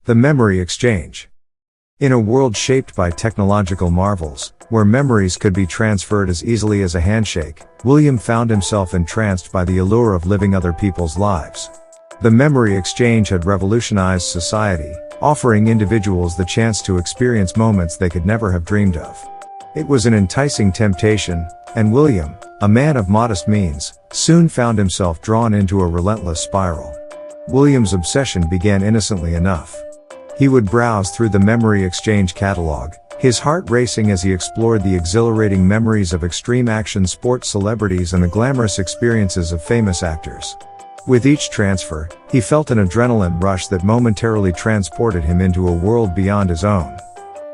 The memory exchange. In a world shaped by technological marvels, where memories could be transferred as easily as a handshake, William found himself entranced by the allure of living other people's lives. The memory exchange had revolutionized society, offering individuals the chance to experience moments they could never have dreamed of. It was an enticing temptation, and William, a man of modest means, soon found himself drawn into a relentless spiral. William's obsession began innocently enough. He would browse through the memory exchange catalog, his heart racing as he explored the exhilarating memories of extreme action sports celebrities and the glamorous experiences of famous actors. With each transfer, he felt an adrenaline rush that momentarily transported him into a world beyond his own.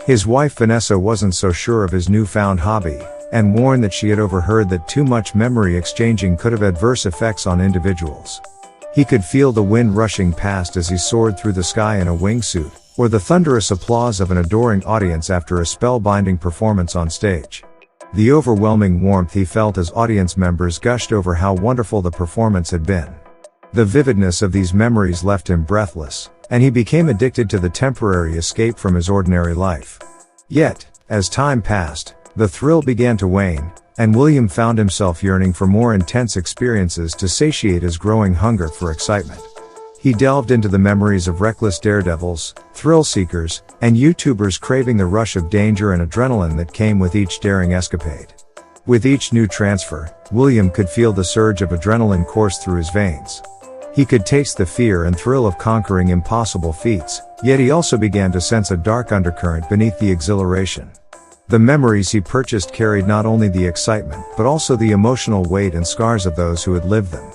His wife Vanessa wasn't so sure of his newfound hobby, and warned that she had overheard that too much memory exchanging could have adverse effects on individuals. He could feel the wind rushing past as he soared through the sky in a wingsuit, or the thunderous applause of an adoring audience after a spellbinding performance on stage. The overwhelming warmth he felt as audience members gushed over how wonderful the performance had been. The vividness of these memories left him breathless, and he became addicted to the temporary escape from his ordinary life. Yet, as time passed, the thrill began to wane, and William found himself yearning for more intense experiences to satiate his growing hunger for excitement. He delved into the memories of reckless daredevils, thrill-seekers, and YouTubers craving the rush of danger and adrenaline that came with each daring escapade. With each new transfer, William could feel the surge of adrenaline course through his veins. He could taste the fear and thrill of conquering impossible feats, yet he also began to sense a dark undercurrent beneath the exhilaration. The memories he purchased carried not only the excitement but also the emotional weight and scars of those who had lived them.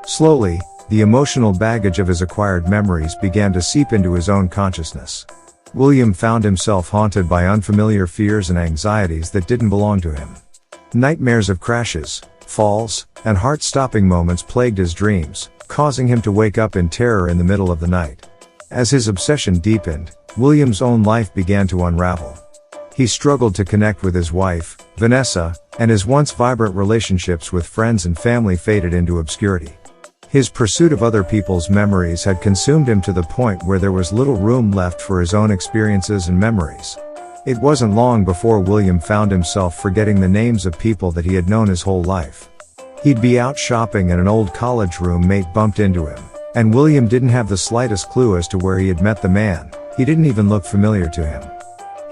Slowly, the emotional baggage of his acquired memories began to seep into his own consciousness. William found himself haunted by unfamiliar fears and anxieties that didn't belong to him. Nightmares of crashes, falls, and heart-stopping moments plagued his dreams, causing him to wake up in terror in the middle of the night. As his obsession deepened, William's own life began to unravel. He struggled to connect with his wife, Vanessa, and his once vibrant relationships with friends and family faded into obscurity. His pursuit of other people's memories had consumed him to the point where there was little room left for his own experiences and memories. It wasn't long before William found himself forgetting the names of people that he had known his whole life. He'd be out shopping and an old college roommate bumped into him, and William didn't have the slightest clue as to where he had met the man. He didn't even look familiar to him.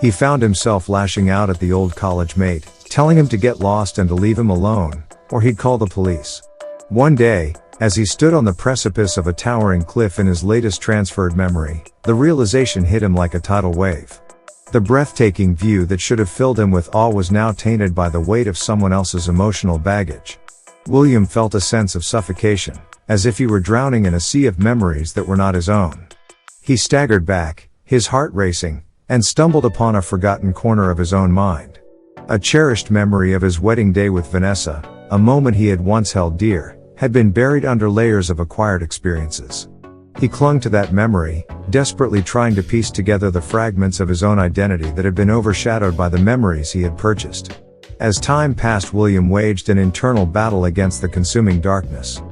He found himself lashing out at the old college mate, telling him to get lost and to leave him alone, or he'd call the police. One day, as he stood on the precipice of a towering cliff in his latest transferred memory, the realization hit him like a tidal wave. The breathtaking view that should have filled him with awe was now tainted by the weight of someone else's emotional baggage. William felt a sense of suffocation, as if he were drowning in a sea of memories that were not his own. He staggered back, his heart racing, and stumbled upon a forgotten corner of his own mind. A cherished memory of his wedding day with Vanessa, a moment he had once held dear, had been buried under layers of acquired experiences. He clung to that memory, desperately trying to piece together the fragments of his own identity that had been overshadowed by the memories he had purchased. As time passed, William waged an internal battle against the consuming darkness.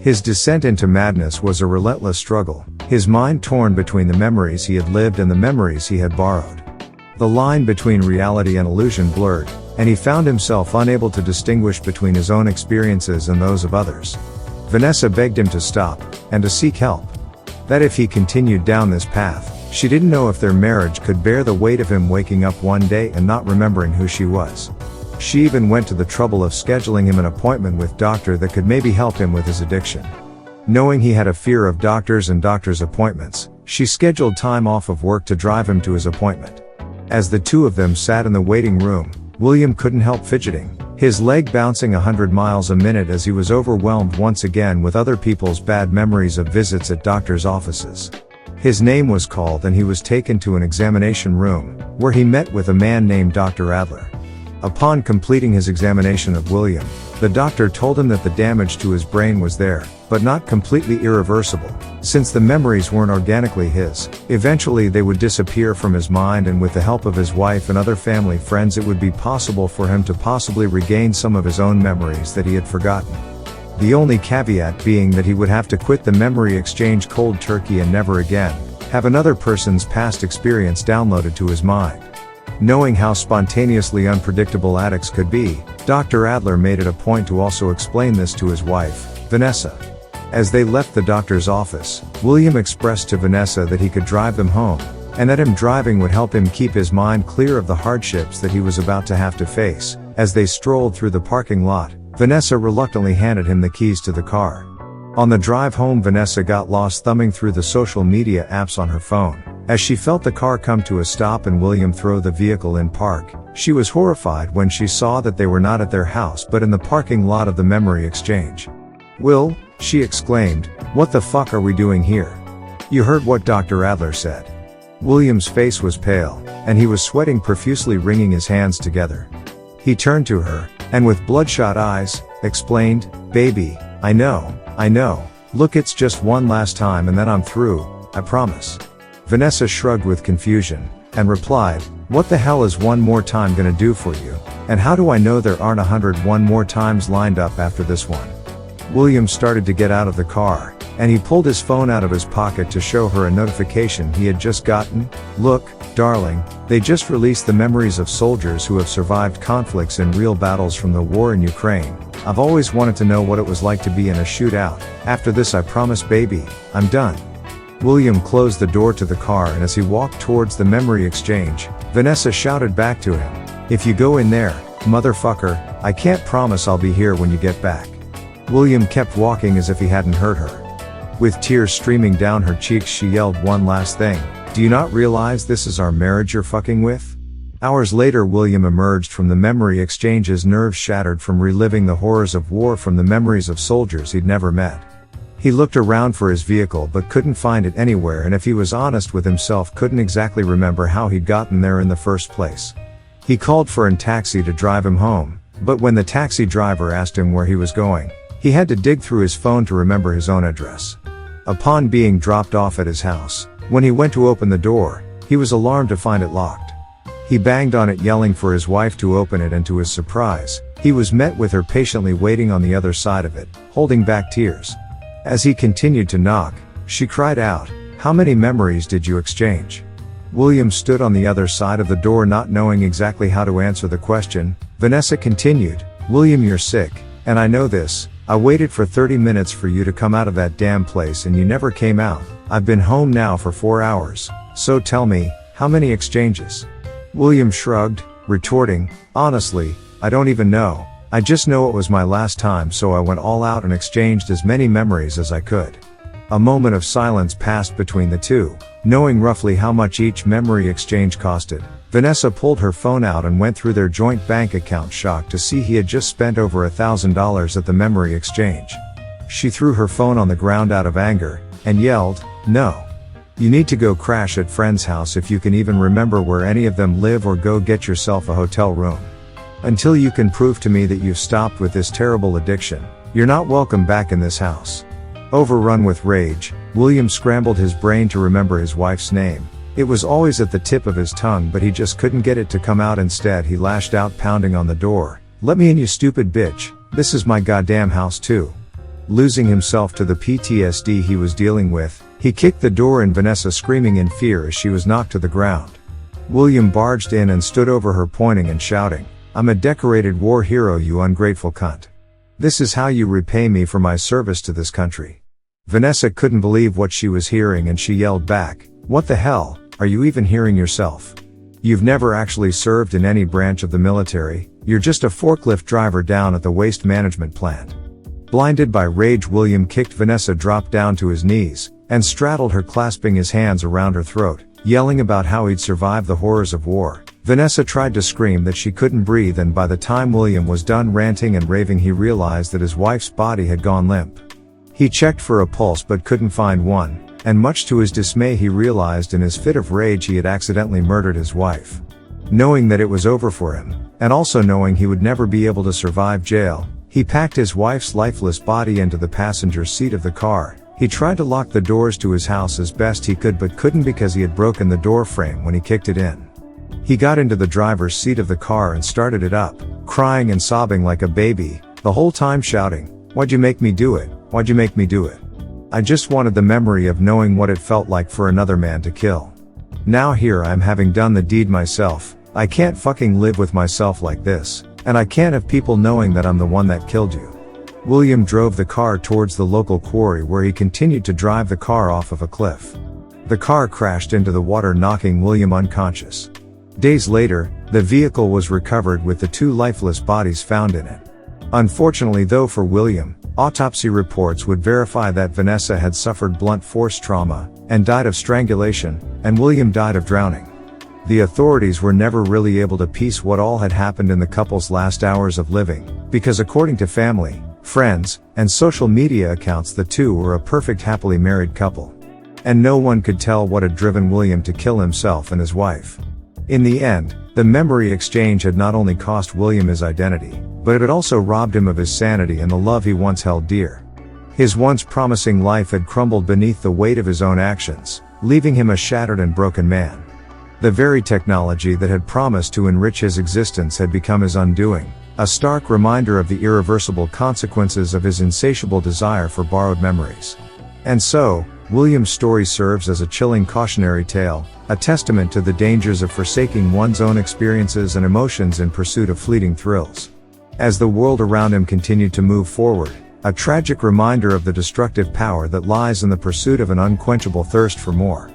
His descent into madness was a relentless struggle, his mind torn between the memories he had lived and the memories he had borrowed. The line between reality and illusion blurred, and he found himself unable to distinguish between his own experiences and those of others. Vanessa begged him to stop, and to seek help. That if he continued down this path, she didn't know if their marriage could bear the weight of him waking up one day and not remembering who she was. She even went to the trouble of scheduling him an appointment with a doctor that could maybe help him with his addiction. Knowing he had a fear of doctors and doctor's appointments, she scheduled time off of work to drive him to his appointment. As the two of them sat in the waiting room, William couldn't help fidgeting, his leg bouncing 100 miles a minute as he was overwhelmed once again with other people's bad memories of visits at doctors' offices. His name was called and he was taken to an examination room, where he met with a man named Dr. Adler. Upon completing his examination of William, the doctor told him that the damage to his brain was there, but not completely irreversible, since the memories weren't organically his. Eventually they would disappear from his mind, and with the help of his wife and other family friends it would be possible for him to possibly regain some of his own memories that he had forgotten. The only caveat being that he would have to quit the memory exchange cold turkey and never again, have another person's past experience downloaded to his mind. Knowing how spontaneously unpredictable addicts could be, Dr. Adler made it a point to also explain this to his wife, Vanessa. As they left the doctor's office, William expressed to Vanessa that he could drive them home, and that him driving would help him keep his mind clear of the hardships that he was about to have to face. As they strolled through the parking lot, Vanessa reluctantly handed him the keys to the car. On the drive home, Vanessa got lost thumbing through the social media apps on her phone. As she felt the car come to a stop and William throw the vehicle in park, she was horrified when she saw that they were not at their house but in the parking lot of the Memory Exchange. "Will," she exclaimed, "what the fuck are we doing here? You heard what Dr. Adler said." William's face was pale, and he was sweating profusely, wringing his hands together. He turned to her, and with bloodshot eyes, explained, "Baby, I know. Look, it's just one last time and then I'm through, I promise." Vanessa shrugged with confusion, and replied, "What the hell is one more time gonna do for you? And how do I know there aren't 101 more times lined up after this one?" William started to get out of the car, and he pulled his phone out of his pocket to show her a notification he had just gotten. "Look, darling, they just released the memories of soldiers who have survived conflicts and real battles from the war in Ukraine. I've always wanted to know what it was like to be in a shootout. After this, I promise, baby, I'm done." William closed the door to the car, and as he walked towards the Memory Exchange, Vanessa shouted back to him, "If you go in there, motherfucker, I can't promise I'll be here when you get back." William kept walking as if he hadn't heard her. With tears streaming down her cheeks, she yelled one last thing, "Do you not realize this is our marriage you're fucking with?" Hours later, William emerged from the Memory Exchange, his nerves shattered from reliving the horrors of war, from the memories of soldiers he'd never met. He looked around for his vehicle but couldn't find it anywhere, and if he was honest with himself, couldn't exactly remember how he'd gotten there in the first place. He called for a taxi to drive him home, but when the taxi driver asked him where he was going, he had to dig through his phone to remember his own address. Upon being dropped off at his house, when he went to open the door, he was alarmed to find it locked. He banged on it, yelling for his wife to open it, and to his surprise, he was met with her patiently waiting on the other side of it, holding back tears. As he continued to knock, she cried out, "How many memories did you exchange?" William stood on the other side of the door, not knowing exactly how to answer the question. Vanessa continued, "William, you're sick, and I know this. I waited for 30 minutes for you to come out of that damn place and you never came out. I've been home now for 4 hours. So tell me, how many exchanges?" William shrugged, retorting, "Honestly, I don't even know. I just know it was my last time, so I went all out and exchanged as many memories as I could." A moment of silence passed between the two. Knowing roughly how much each memory exchange costed, Vanessa pulled her phone out and went through their joint bank account, shocked to see he had just spent over $1,000 at the Memory Exchange. She threw her phone on the ground out of anger, and yelled, "No. You need to go crash at friend's house if you can even remember where any of them live, or go get yourself a hotel room. Until you can prove to me that you've stopped with this terrible addiction, you're not welcome back in this house." Overrun with rage, William scrambled his brain to remember his wife's name. It was always at the tip of his tongue, but he just couldn't get it to come out. Instead, he lashed out, pounding on the door. "Let me in, you stupid bitch. This is my goddamn house too." Losing himself to the PTSD he was dealing with, he kicked the door in, Vanessa screaming in fear as she was knocked to the ground. William barged in and stood over her, pointing and shouting, "I'm a decorated war hero, you ungrateful cunt. This is how you repay me for my service to this country." Vanessa couldn't believe what she was hearing, and she yelled back, "What the hell, are you even hearing yourself? You've never actually served in any branch of the military, you're just a forklift driver down at the waste management plant." Blinded by rage, William kicked Vanessa, dropped down to his knees, and straddled her, clasping his hands around her throat, yelling about how he'd survived the horrors of war. Vanessa tried to scream that she couldn't breathe, and by the time William was done ranting and raving, he realized that his wife's body had gone limp. He checked for a pulse but couldn't find one, and much to his dismay, he realized in his fit of rage he had accidentally murdered his wife. Knowing that it was over for him, and also knowing he would never be able to survive jail, he packed his wife's lifeless body into the passenger seat of the car. He tried to lock the doors to his house as best he could, but couldn't because he had broken the door frame when he kicked it in. He got into the driver's seat of the car and started it up, crying and sobbing like a baby, the whole time shouting, "Why'd you make me do it? Why'd you make me do it?" I just wanted the memory of knowing what it felt like for another man to kill. Now here I am having done the deed myself. I can't fucking live with myself like this, and I can't have people knowing that I'm the one that killed you." William drove the car towards the local quarry where he continued to drive the car off of a cliff. The car crashed into the water, knocking William unconscious. Days later, the vehicle was recovered with the 2 lifeless bodies found in it. Unfortunately though for William, autopsy reports would verify that Vanessa had suffered blunt force trauma, and died of strangulation, and William died of drowning. The authorities were never really able to piece what all had happened in the couple's last hours of living, because according to family, friends, and social media accounts, the two were a perfect happily married couple. And no one could tell what had driven William to kill himself and his wife. In the end, the memory exchange had not only cost William his identity, but it had also robbed him of his sanity and the love he once held dear. His once promising life had crumbled beneath the weight of his own actions, leaving him a shattered and broken man. The very technology that had promised to enrich his existence had become his undoing, a stark reminder of the irreversible consequences of his insatiable desire for borrowed memories. And so, William's story serves as a chilling cautionary tale, a testament to the dangers of forsaking one's own experiences and emotions in pursuit of fleeting thrills. As the world around him continued to move forward, a tragic reminder of the destructive power that lies in the pursuit of an unquenchable thirst for more.